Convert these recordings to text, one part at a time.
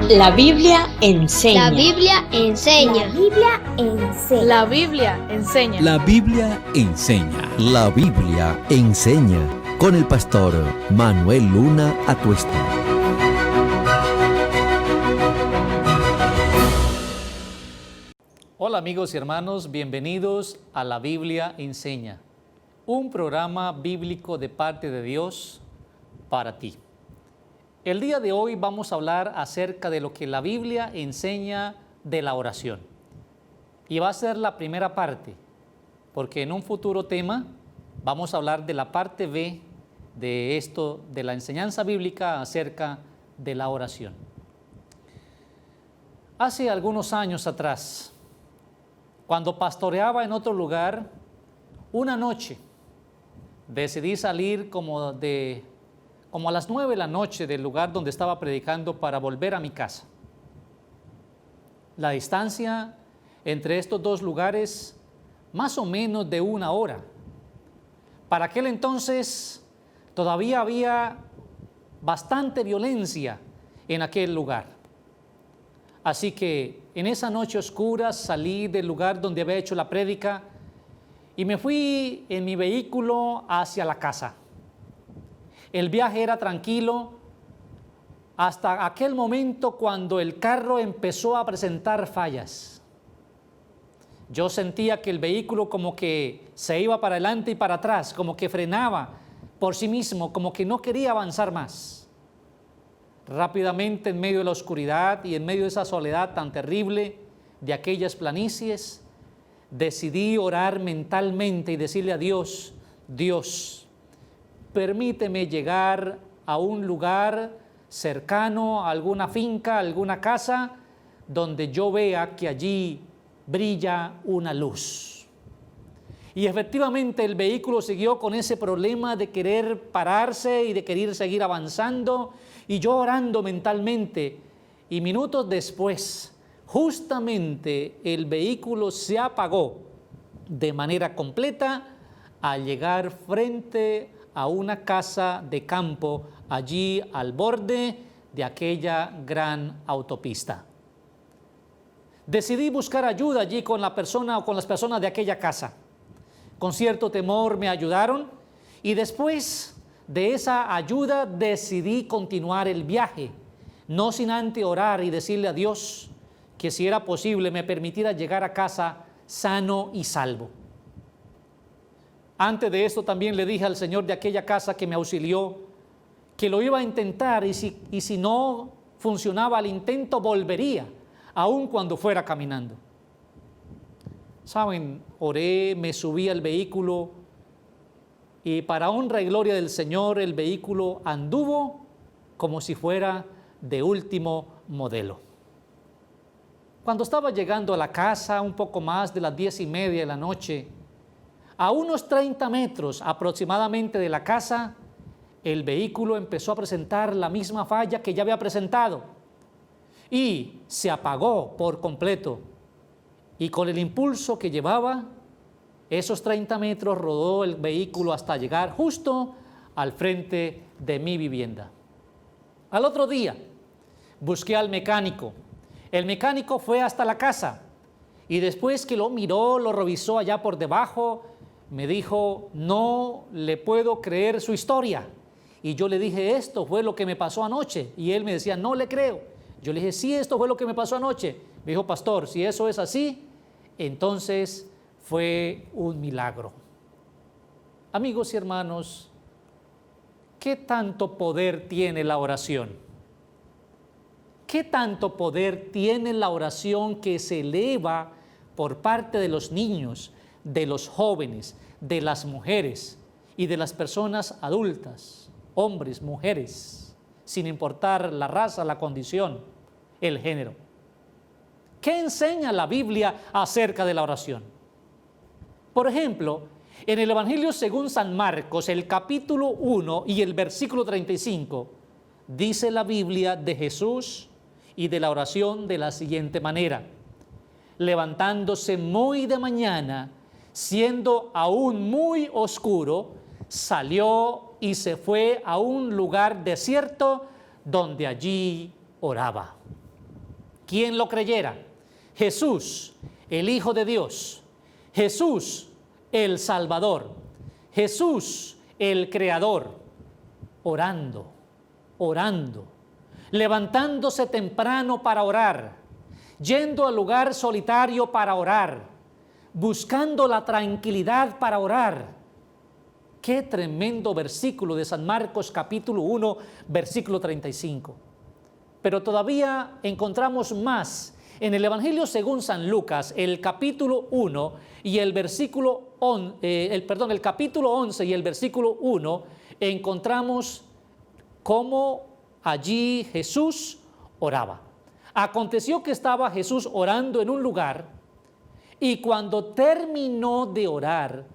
La Biblia enseña. La Biblia enseña. La Biblia enseña. La Biblia enseña. La Biblia enseña. La Biblia enseña. Con el pastor Manuel Luna Atuesta. Hola amigos y hermanos, bienvenidos a La Biblia enseña, un programa bíblico de parte de Dios para ti. El día de hoy vamos a hablar acerca de lo que la Biblia enseña de la oración. Y va a ser la primera parte, porque en un futuro tema vamos a hablar de la parte B de esto, de la enseñanza bíblica acerca de la oración. Hace algunos años atrás, cuando pastoreaba en otro lugar, una noche decidí salir como a las 9 de la noche del lugar donde estaba predicando para volver a mi casa. La distancia entre estos dos lugares, más o menos de 1 hora. Para aquel entonces todavía había bastante violencia en aquel lugar. Así que en esa noche oscura salí del lugar donde había hecho la prédica y me fui en mi vehículo hacia la casa. El viaje era tranquilo hasta aquel momento cuando el carro empezó a presentar fallas. Yo sentía que el vehículo como que se iba para adelante y para atrás, como que frenaba por sí mismo, como que no quería avanzar más. Rápidamente, en medio de la oscuridad y en medio de esa soledad tan terrible de aquellas planicies, decidí orar mentalmente y decirle a Dios: Dios, permíteme llegar a un lugar cercano, a alguna finca, a alguna casa, donde yo vea que allí brilla una luz. Y efectivamente el vehículo siguió con ese problema de querer pararse y de querer seguir avanzando, y yo orando mentalmente, y minutos después, justamente el vehículo se apagó de manera completa al llegar frente a una casa de campo allí al borde de aquella gran autopista. Decidí buscar ayuda allí con la persona o con las personas de aquella casa. Con cierto temor me ayudaron y después de esa ayuda decidí continuar el viaje, no sin antes orar y decirle a Dios que si era posible me permitiera llegar a casa sano y salvo. Antes de esto también le dije al señor de aquella casa que me auxilió que lo iba a intentar y si no funcionaba el intento volvería, aun cuando fuera caminando. Saben, oré, me subí al vehículo y para honra y gloria del Señor el vehículo anduvo como si fuera de último modelo. Cuando estaba llegando a la casa, un poco más de las 10:30 de la noche, a unos 30 metros aproximadamente de la casa, el vehículo empezó a presentar la misma falla que ya había presentado y se apagó por completo. Y con el impulso que llevaba, esos 30 metros rodó el vehículo hasta llegar justo al frente de mi vivienda. Al otro día, busqué al mecánico. El mecánico fue hasta la casa y después que lo miró, lo revisó allá por debajo, me dijo: no le puedo creer su historia. Y yo le dije: esto fue lo que me pasó anoche. Y él me decía: no le creo. Yo le dije: sí, esto fue lo que me pasó anoche. Me dijo: pastor, si eso es así, entonces fue un milagro. Amigos y hermanos, ¿qué tanto poder tiene la oración? ¿Qué tanto poder tiene la oración que se eleva por parte de los niños, de los jóvenes, de las mujeres y de las personas adultas, hombres, mujeres, sin importar la raza, la condición, el género? ¿Qué enseña la Biblia acerca de la oración? Por ejemplo, en el Evangelio según San Marcos, el capítulo 1 y el versículo 35, dice la Biblia de Jesús y de la oración de la siguiente manera: levantándose muy de mañana, siendo aún muy oscuro, salió y se fue a un lugar desierto donde allí oraba. quien lo creyera. Jesús, el Hijo de Dios. Jesús, el Salvador. Jesús, el Creador. Orando, orando, levantándose temprano para orar, yendo al lugar solitario para orar, buscando la tranquilidad para orar. Qué tremendo versículo de San Marcos capítulo 1, versículo 35. Pero todavía encontramos más en el Evangelio según San Lucas, el capítulo 1 y el capítulo 11 y el versículo 1, encontramos cómo allí Jesús oraba. Aconteció que estaba Jesús orando en un lugar, y cuando terminó de orar,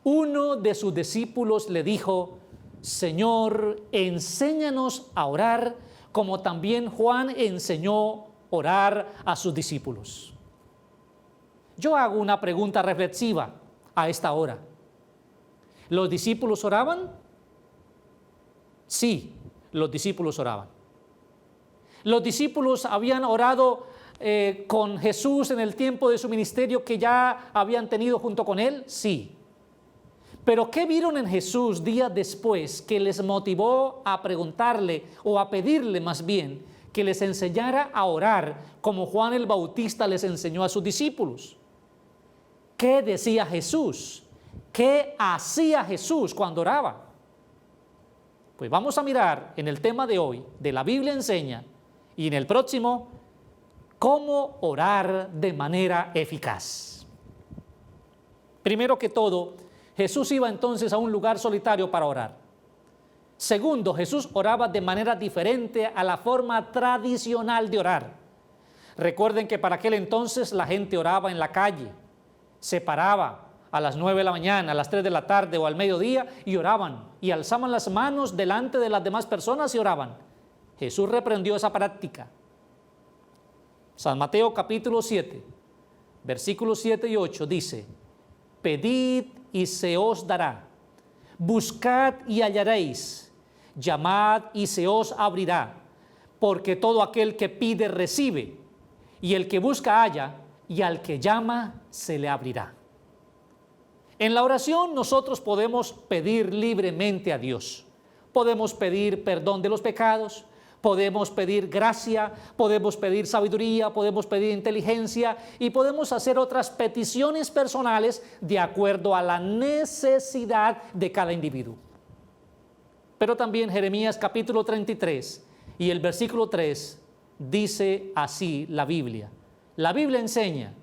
uno de sus discípulos le dijo: Señor, enséñanos a orar, como también Juan enseñó orar a sus discípulos. Yo hago una pregunta reflexiva a esta hora. ¿Los discípulos oraban? Sí, los discípulos oraban. Los discípulos habían orado con Jesús en el tiempo de su ministerio que ya habían tenido junto con él, sí. Pero ¿qué vieron en Jesús días después que les motivó a preguntarle, o a pedirle más bien, que les enseñara a orar como Juan el Bautista les enseñó a sus discípulos? ¿Qué decía Jesús? ¿Qué hacía Jesús cuando oraba? Pues vamos a mirar en el tema de hoy, de la Biblia enseña, y en el próximo, cómo orar de manera eficaz. Primero que todo, Jesús iba entonces a un lugar solitario para orar. Segundo, Jesús oraba de manera diferente a la forma tradicional de orar. Recuerden que para aquel entonces la gente oraba en la calle, se paraba a las 9 de la mañana, a las 3 de la tarde o al mediodía y oraban, y alzaban las manos delante de las demás personas y oraban. Jesús reprendió esa práctica. San Mateo capítulo 7, versículos 7 y 8 dice: Pedid y se os dará, buscad y hallaréis, llamad y se os abrirá, porque todo aquel que pide recibe, y el que busca halla, y al que llama se le abrirá. En la oración nosotros podemos pedir libremente a Dios. Podemos pedir perdón de los pecados, podemos pedir gracia, podemos pedir sabiduría, podemos pedir inteligencia y podemos hacer otras peticiones personales de acuerdo a la necesidad de cada individuo. Pero también Jeremías capítulo 33 y el versículo 3 dice así la Biblia. La Biblia enseña: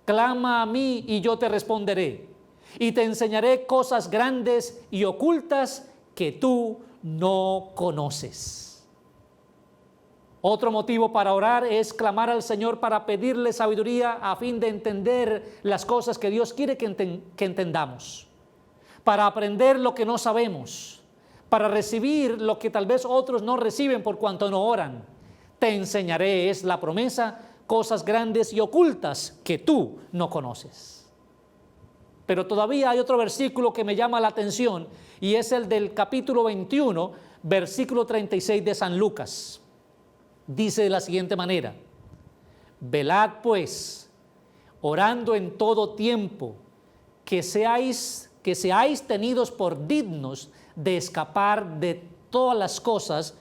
clama a mí y yo te responderé, y te enseñaré cosas grandes y ocultas que tú no conoces. Otro motivo para orar es clamar al Señor para pedirle sabiduría a fin de entender las cosas que Dios quiere que entendamos, para aprender lo que no sabemos, para recibir lo que tal vez otros no reciben por cuanto no oran. Te enseñaré, es la promesa, cosas grandes y ocultas que tú no conoces. Pero todavía hay otro versículo que me llama la atención, y es el del capítulo 21, versículo 36 de San Lucas. Dice de la siguiente manera: velad pues, orando en todo tiempo, que seáis tenidos por dignos de escapar de todas las cosas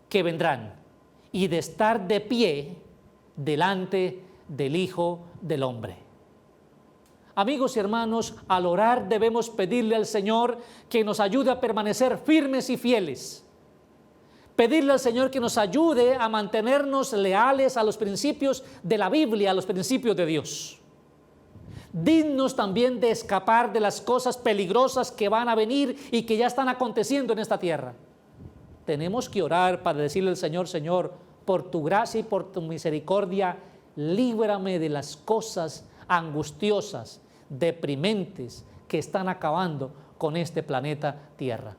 que vendrán y de estar de pie delante del Hijo del Hombre. Amigos y hermanos, al orar debemos pedirle al Señor que nos ayude a permanecer firmes y fieles. Pedirle al Señor que nos ayude a mantenernos leales a los principios de la Biblia, a los principios de Dios. Dignos también de escapar de las cosas peligrosas que van a venir y que ya están aconteciendo en esta tierra. Tenemos que orar para decirle al Señor: Señor, por tu gracia y por tu misericordia, líbrame de las cosas angustiosas, deprimentes que están acabando con este planeta Tierra.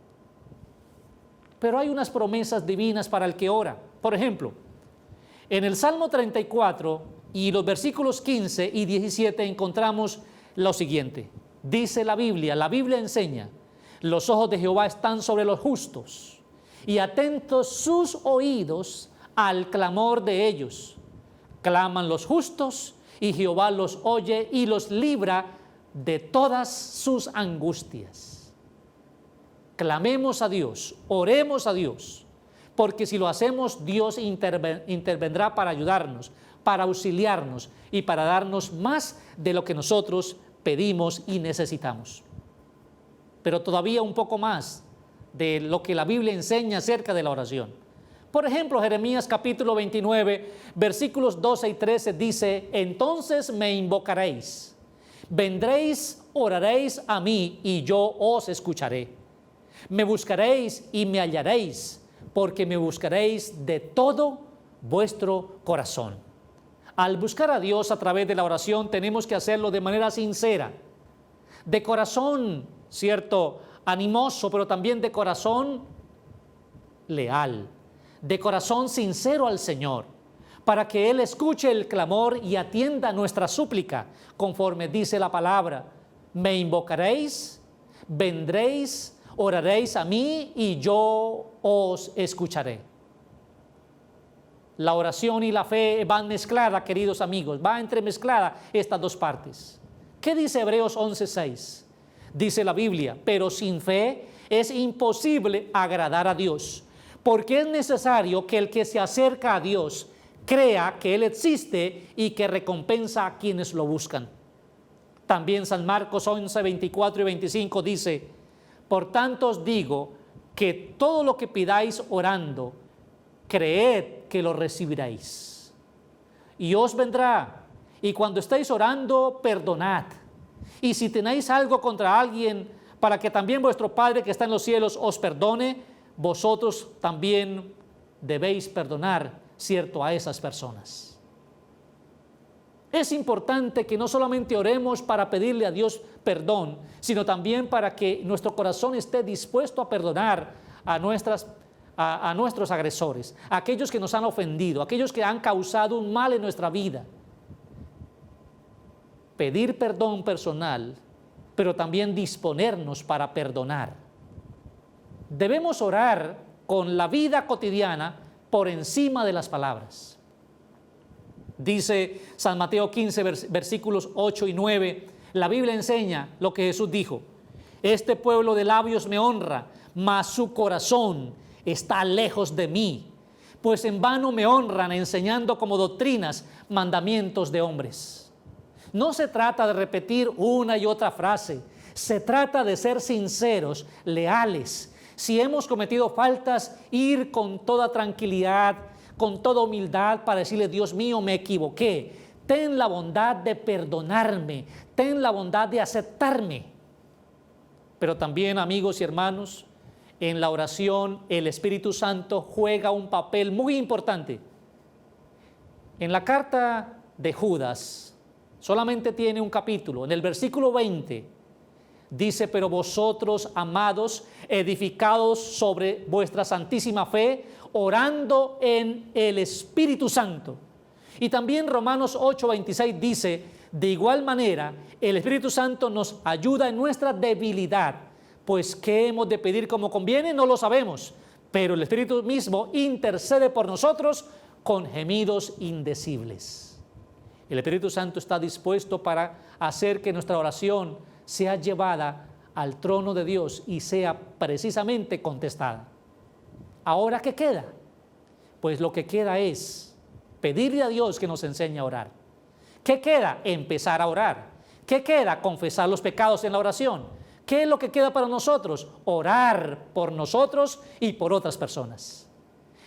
Pero hay unas promesas divinas para el que ora. Por ejemplo, en el Salmo 34 y los versículos 15 y 17 encontramos lo siguiente. Dice la Biblia enseña: los ojos de Jehová están sobre los justos y atentos sus oídos al clamor de ellos. Claman los justos y Jehová los oye y los libra de todas sus angustias. Clamemos a Dios, oremos a Dios, porque si lo hacemos, Dios intervendrá para ayudarnos, para auxiliarnos y para darnos más de lo que nosotros pedimos y necesitamos. Pero todavía un poco más de lo que la Biblia enseña acerca de la oración. Por ejemplo, Jeremías capítulo 29, versículos 12 y 13 dice: entonces me invocaréis, vendréis, oraréis a mí y yo os escucharé. Me buscaréis y me hallaréis, porque me buscaréis de todo vuestro corazón. Al buscar a Dios a través de la oración tenemos que hacerlo de manera sincera, de corazón, cierto, animoso, pero también de corazón leal, de corazón sincero al Señor, para que Él escuche el clamor y atienda nuestra súplica, conforme dice la palabra: me invocaréis, vendréis, oraréis a mí y yo os escucharé. La oración y la fe van mezcladas, queridos amigos, va entremezclada estas dos partes. ¿Qué dice Hebreos 11:6? Dice la Biblia: pero sin fe es imposible agradar a Dios, porque es necesario que el que se acerca a Dios crea que Él existe y que recompensa a quienes lo buscan. También San Marcos 11, 24 y 25 dice: por tanto os digo que todo lo que pidáis orando, creed que lo recibiréis y os vendrá. Y cuando estéis orando, perdonad. Y si tenéis algo contra alguien, para que también vuestro Padre que está en los cielos os perdone, vosotros también debéis perdonar, cierto, a esas personas. Es importante que no solamente oremos para pedirle a Dios perdón, sino también para que nuestro corazón esté dispuesto a perdonar a nuestros agresores, a aquellos que nos han ofendido, a aquellos que han causado un mal en nuestra vida. Pedir perdón personal, pero también disponernos para perdonar. Debemos orar con la vida cotidiana por encima de las palabras. Dice San Mateo 15, versículos 8 y 9, la Biblia enseña lo que Jesús dijo: este pueblo de labios me honra, mas su corazón está lejos de mí, pues en vano me honran enseñando como doctrinas mandamientos de hombres. No se trata de repetir una y otra frase, se trata de ser sinceros, leales. Si hemos cometido faltas, ir con toda tranquilidad, con toda humildad para decirle: Dios mío, me equivoqué, ten la bondad de perdonarme, ten la bondad de aceptarme. Pero también, amigos y hermanos, en la oración el Espíritu Santo juega un papel muy importante. En la carta de Judas solamente tiene un capítulo. En el versículo 20 dice: pero vosotros, amados, edificados sobre vuestra santísima fe, orando en el Espíritu Santo. Y también Romanos 8:26 dice: de igual manera, el Espíritu Santo nos ayuda en nuestra debilidad, pues ¿qué hemos de pedir como conviene? No lo sabemos, pero el Espíritu mismo intercede por nosotros con gemidos indecibles. El Espíritu Santo está dispuesto para hacer que nuestra oración sea llevada al trono de Dios y sea precisamente contestada. ¿Ahora qué queda? Pues lo que queda es pedirle a Dios que nos enseñe a orar. ¿Qué queda? Empezar a orar. ¿Qué queda? Confesar los pecados en la oración. ¿Qué es lo que queda para nosotros? Orar por nosotros y por otras personas.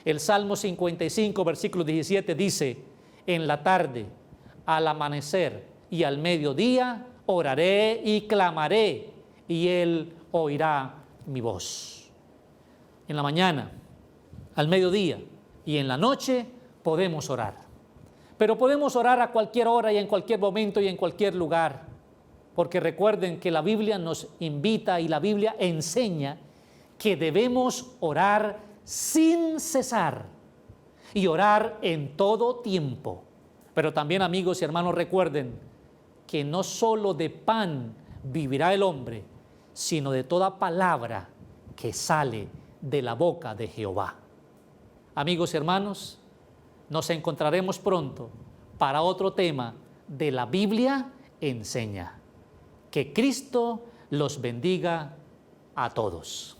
El Salmo 55, versículo 17 dice: en la tarde, al amanecer y al mediodía, oraré y clamaré, y Él oirá mi voz. En la mañana, al mediodía y en la noche podemos orar. Pero podemos orar a cualquier hora y en cualquier momento y en cualquier lugar, porque recuerden que la Biblia nos invita y la Biblia enseña que debemos orar sin cesar y orar en todo tiempo. Pero también, amigos y hermanos, recuerden que no solo de pan vivirá el hombre, sino de toda palabra que sale de la boca de Jehová. Amigos y hermanos, nos encontraremos pronto para otro tema de la Biblia enseña. Que Cristo los bendiga a todos.